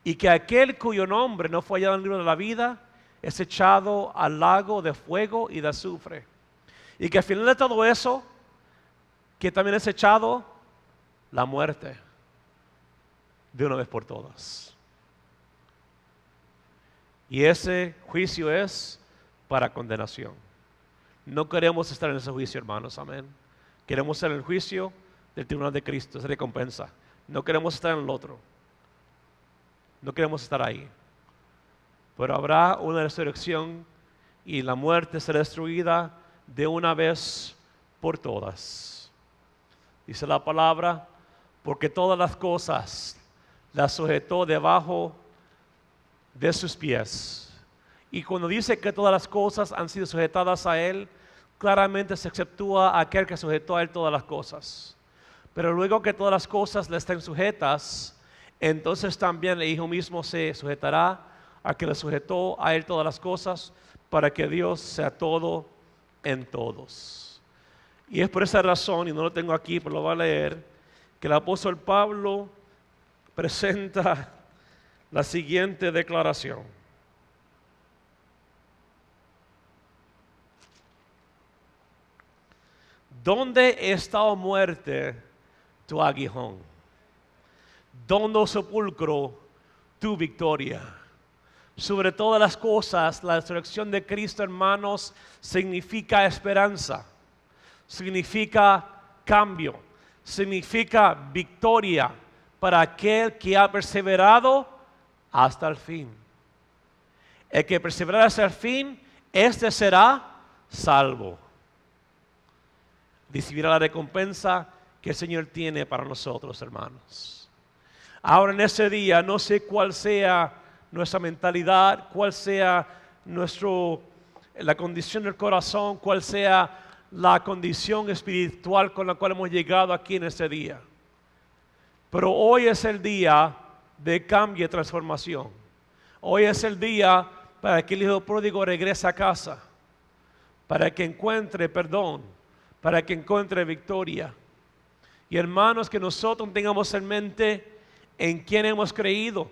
[SPEAKER 2] Y que aquel cuyo nombre no fue hallado en el libro de la vida es echado al lago de fuego y de azufre. Y que al final de todo eso, que también es echado la muerte de una vez por todas. Y ese juicio es para condenación. No queremos estar en ese juicio, hermanos, amén. Queremos estar en el juicio del tribunal de Cristo, esa recompensa. No queremos estar en el otro. No queremos estar ahí. Pero habrá una resurrección y la muerte será destruida de una vez por todas. Dice la palabra, porque todas las cosas las sujetó debajo de sus pies. Y cuando dice que todas las cosas han sido sujetadas a Él, claramente se exceptúa a aquel que sujetó a Él todas las cosas. Pero luego que todas las cosas le estén sujetas, entonces también el Hijo mismo se sujetará a que le sujetó a Él todas las cosas, para que Dios sea todo en todos. Y es por esa razón, y no lo tengo aquí, pero lo voy a leer, que el apóstol Pablo presenta la siguiente declaración. ¿Dónde está, oh muerte, tu aguijón? ¿Dónde, oh sepulcro, tu victoria? Sobre todas las cosas, la resurrección de Cristo, hermanos, significa esperanza, significa cambio, significa victoria para aquel que ha perseverado hasta el fin. El que persevera hasta el fin, este será salvo. Recibirá la recompensa que el Señor tiene para nosotros, hermanos. Ahora en ese día, no sé cuál sea nuestra mentalidad, cuál sea la condición del corazón, cuál sea la condición espiritual con la cual hemos llegado aquí en este día. Pero hoy es el día de cambio y transformación. Hoy es el día para que el hijo pródigo regrese a casa, para que encuentre perdón, para que encuentre victoria. Y hermanos, que nosotros tengamos en mente en quién hemos creído.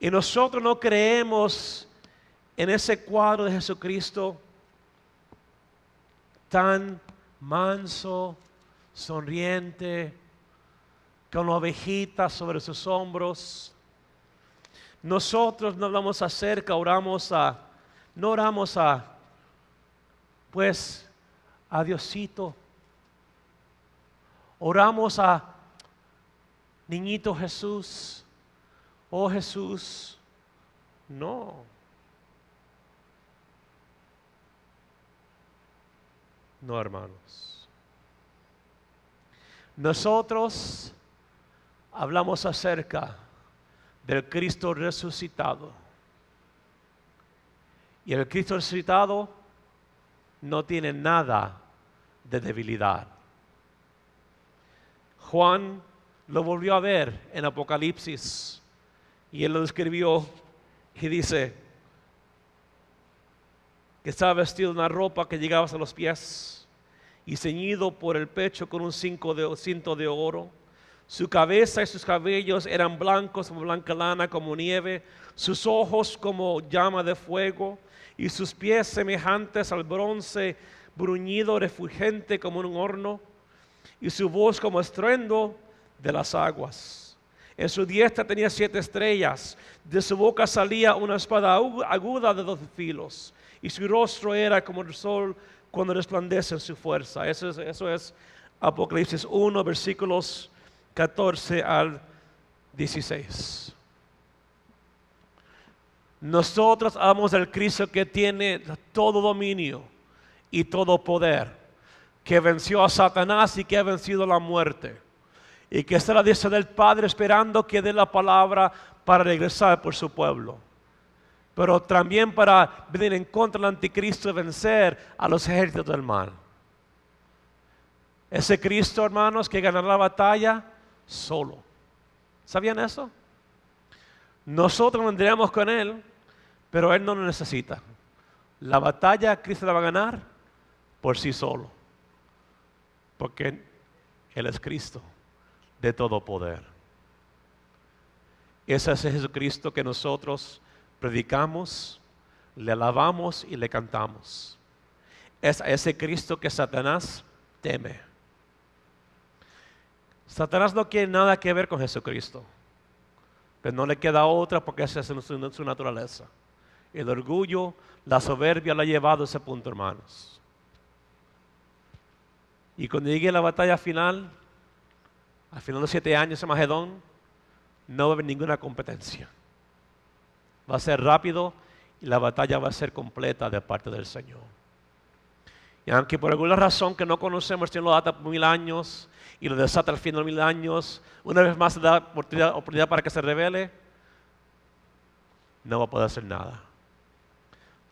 [SPEAKER 2] Y nosotros no creemos en ese cuadro de Jesucristo tan manso, sonriente, con la ovejita sobre sus hombros. Nosotros no hablamos acerca, no oramos a Diosito. Oramos a Niñito Jesús. Oh Jesús, no. No, hermanos. Nosotros hablamos acerca del Cristo resucitado. Y el Cristo resucitado no tiene nada de debilidad. Juan lo volvió a ver en Apocalipsis. Y él lo describió y dice que estaba vestido de una ropa que llegaba hasta los pies y ceñido por el pecho con un cinto de oro. Su cabeza y sus cabellos eran blancos como blanca lana, como nieve, sus ojos como llama de fuego y sus pies semejantes al bronce bruñido, refulgente como un horno, y su voz como estruendo de las aguas. En su diestra tenía 7 estrellas, de su boca salía una espada aguda de 2 filos, y su rostro era como el sol cuando resplandece en su fuerza. Eso es Apocalipsis 1, versículos 14 al 16. Nosotros hablamos del Cristo que tiene todo dominio y todo poder, que venció a Satanás y que ha vencido la muerte, y que está a la diestra del Padre esperando que dé la palabra para regresar por su pueblo. pero también para venir en contra del anticristo y vencer a los ejércitos del mal. Ese Cristo, hermanos, que ganará la batalla solo. ¿Sabían eso? Nosotros vendríamos con Él, pero Él no nos necesita. La batalla Cristo la va a ganar por sí solo, porque Él es Cristo de todo poder. Ese es Jesucristo que nosotros predicamos, le alabamos y le cantamos. Es a ese Cristo que Satanás teme. Satanás no quiere nada que ver con Jesucristo, pero no le queda otra porque esa es su naturaleza. El orgullo, la soberbia lo ha llevado a ese punto, hermanos. Y cuando llegue la batalla final, al final de los 7 años en Magedón, no va a haber ninguna competencia. Va a ser rápido y la batalla va a ser completa de parte del Señor. Y aunque por alguna razón que no conocemos, el Señor lo ata por 1000 años y lo desata al fin de los 1000 años, una vez más se da oportunidad para que se revele, no va a poder hacer nada.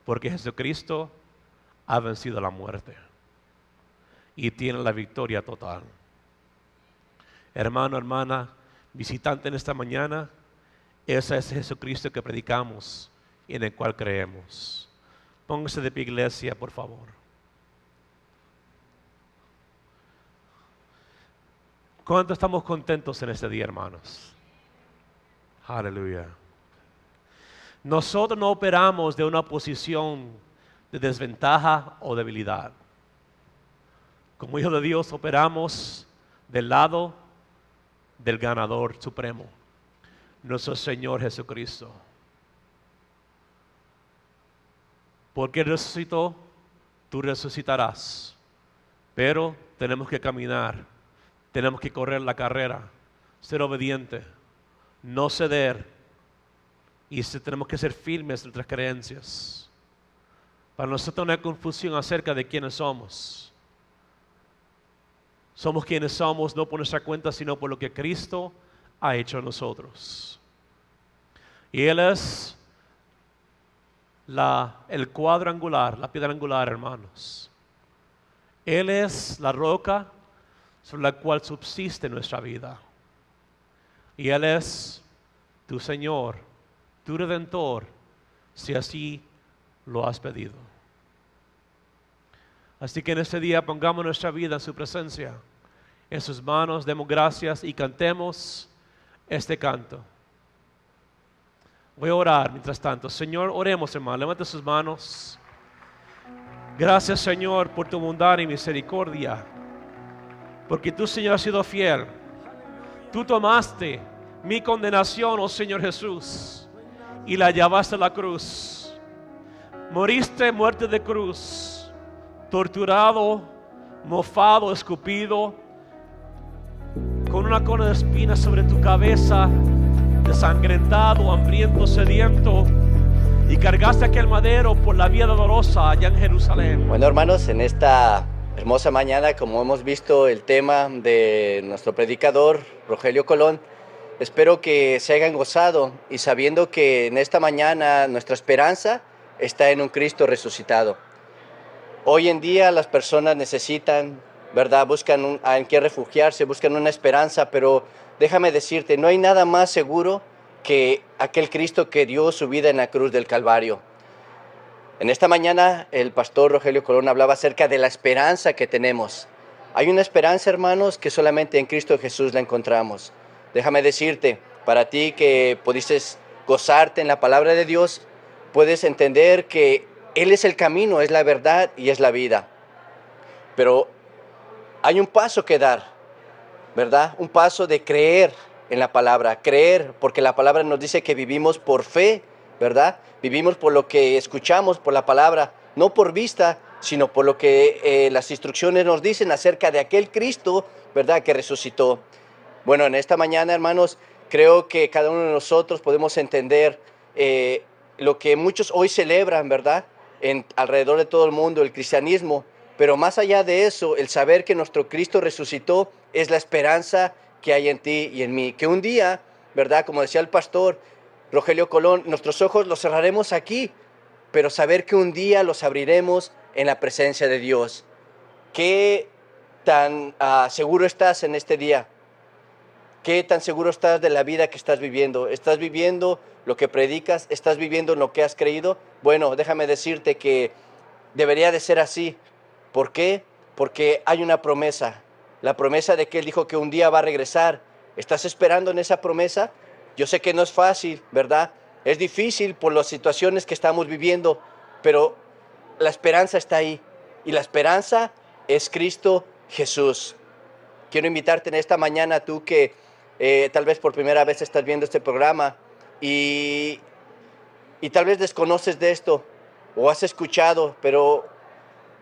[SPEAKER 2] Porque Jesucristo ha vencido la muerte y tiene la victoria total. Hermano, hermana, visitante en esta mañana, ese es Jesucristo que predicamos y en el cual creemos. Póngase de pie, iglesia, por favor. ¿Cuánto estamos contentos en este día, hermanos? Aleluya. Nosotros no operamos de una posición de desventaja o debilidad. Como hijos de Dios operamos del lado del ganador supremo, nuestro Señor Jesucristo. Porque Él resucitó, tú resucitarás. Pero tenemos que caminar, tenemos que correr la carrera, ser obediente, no ceder, y tenemos que ser firmes en nuestras creencias. Para nosotros no hay confusión acerca de quiénes somos. Somos quienes somos no por nuestra cuenta, sino por lo que Cristo ha hecho en nosotros. Y Él es el cuadro angular, la piedra angular, hermanos. Él es la roca sobre la cual subsiste nuestra vida. Y Él es tu Señor, tu Redentor, si así lo has pedido. Así que en este día pongamos nuestra vida en su presencia, en sus manos, demos gracias y cantemos este canto. Voy a orar mientras tanto. Señor, oremos, hermano, levante sus manos. Gracias, Señor, por tu bondad y misericordia, porque tú, Señor, has sido fiel. Tú tomaste mi condenación, oh Señor Jesús, y la llevaste a la cruz. Moriste muerte de cruz, torturado, mofado, escupido, con una corona de espinas sobre tu cabeza, desangrentado, hambriento, sediento, y cargaste aquel madero por la vía dolorosa allá en Jerusalén.
[SPEAKER 1] Bueno, hermanos, en esta hermosa mañana, como hemos visto el tema de nuestro predicador, Rogelio Colón, espero que se hayan gozado y sabiendo que en esta mañana nuestra esperanza está en un Cristo resucitado. Hoy en día las personas necesitan, ¿verdad? Buscan en qué refugiarse, buscan una esperanza, pero déjame decirte, no hay nada más seguro que aquel Cristo que dio su vida en la cruz del Calvario. En esta mañana el pastor Rogelio Colón hablaba acerca de la esperanza que tenemos. Hay una esperanza, hermanos, que solamente en Cristo Jesús la encontramos. Déjame decirte, para ti que pudiste gozarte en la palabra de Dios, puedes entender que Él es el camino, es la verdad y es la vida. Pero hay un paso que dar, ¿verdad? Un paso de creer en la palabra, creer, porque la palabra nos dice que vivimos por fe, ¿verdad? Vivimos por lo que escuchamos, por la palabra, no por vista, sino por lo que las instrucciones nos dicen acerca de aquel Cristo, ¿verdad?, que resucitó. Bueno, en esta mañana, hermanos, creo que cada uno de nosotros podemos entender lo que muchos hoy celebran, ¿verdad?, alrededor de todo el mundo, el cristianismo. Pero más allá de eso, el saber que nuestro Cristo resucitó es la esperanza que hay en ti y en mí. Que un día, ¿verdad?, como decía el pastor, Rogelio Colón, nuestros ojos los cerraremos aquí, pero saber que un día los abriremos en la presencia de Dios. ¿Qué tan seguro estás en este día? ¿Qué tan seguro estás de la vida que estás viviendo? ¿Estás viviendo lo que predicas? ¿Estás viviendo lo que has creído? Bueno, déjame decirte que debería de ser así. ¿Por qué? Porque hay una promesa. La promesa de que Él dijo que un día va a regresar. ¿Estás esperando en esa promesa? Yo sé que no es fácil, ¿verdad? Es difícil por las situaciones que estamos viviendo, pero la esperanza está ahí. Y la esperanza es Cristo Jesús. Quiero invitarte en esta mañana, tú que tal vez por primera vez estás viendo este programa y tal vez desconoces de esto o has escuchado, pero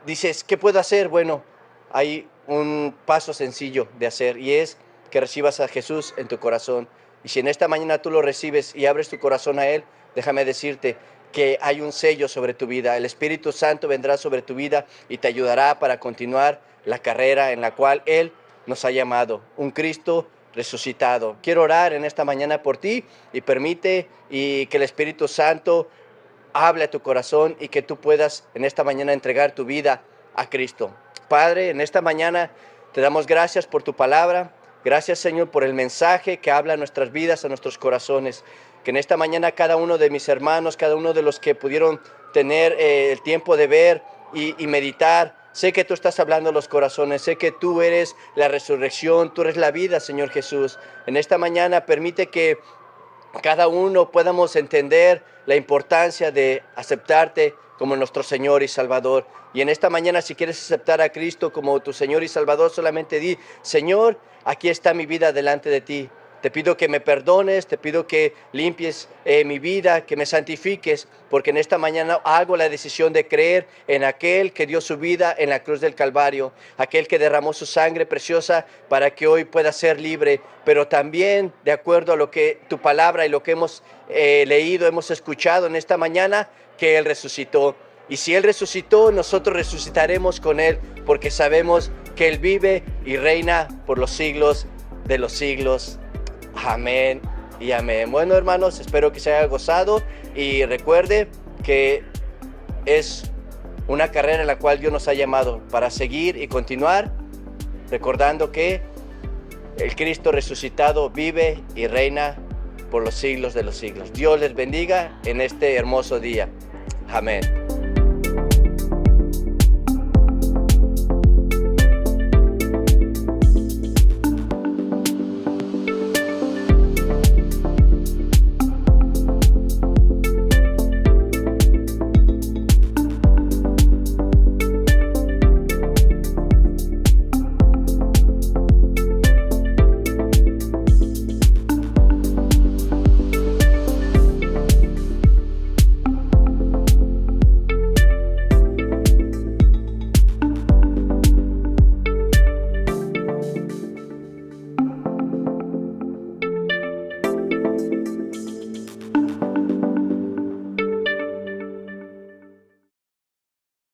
[SPEAKER 1] dices, ¿qué puedo hacer? Bueno, hay un paso sencillo de hacer y es que recibas a Jesús en tu corazón. Y si en esta mañana tú lo recibes y abres tu corazón a Él, déjame decirte que hay un sello sobre tu vida. El Espíritu Santo vendrá sobre tu vida y te ayudará para continuar la carrera en la cual Él nos ha llamado. Un Cristo resucitado. Quiero orar en esta mañana por ti y permite que el Espíritu Santo hable a tu corazón y que tú puedas en esta mañana entregar tu vida a Cristo. Padre, en esta mañana te damos gracias por tu palabra. Gracias, Señor, por el mensaje que habla a nuestras vidas, a nuestros corazones. Que en esta mañana cada uno de mis hermanos, cada uno de los que pudieron tener el tiempo de ver y meditar, sé que tú estás hablando a los corazones, sé que tú eres la resurrección, tú eres la vida, Señor Jesús. En esta mañana permite que cada uno podamos entender la importancia de aceptarte como nuestro Señor y Salvador. Y en esta mañana, si quieres aceptar a Cristo como tu Señor y Salvador, solamente di, Señor, aquí está mi vida delante de ti. Te pido que me perdones, te pido que limpies mi vida, que me santifiques, porque en esta mañana hago la decisión de creer en aquel que dio su vida en la cruz del Calvario, aquel que derramó su sangre preciosa para que hoy pueda ser libre, pero también de acuerdo a lo que tu palabra y lo que hemos leído, hemos escuchado en esta mañana, que Él resucitó. Y si Él resucitó, nosotros resucitaremos con Él, porque sabemos que Él vive y reina por los siglos de los siglos. Amén y amén. Bueno, hermanos, espero que se haya gozado y recuerde que es una carrera en la cual Dios nos ha llamado para seguir y continuar, recordando que el Cristo resucitado vive y reina por los siglos de los siglos. Dios les bendiga en este hermoso día. Amén.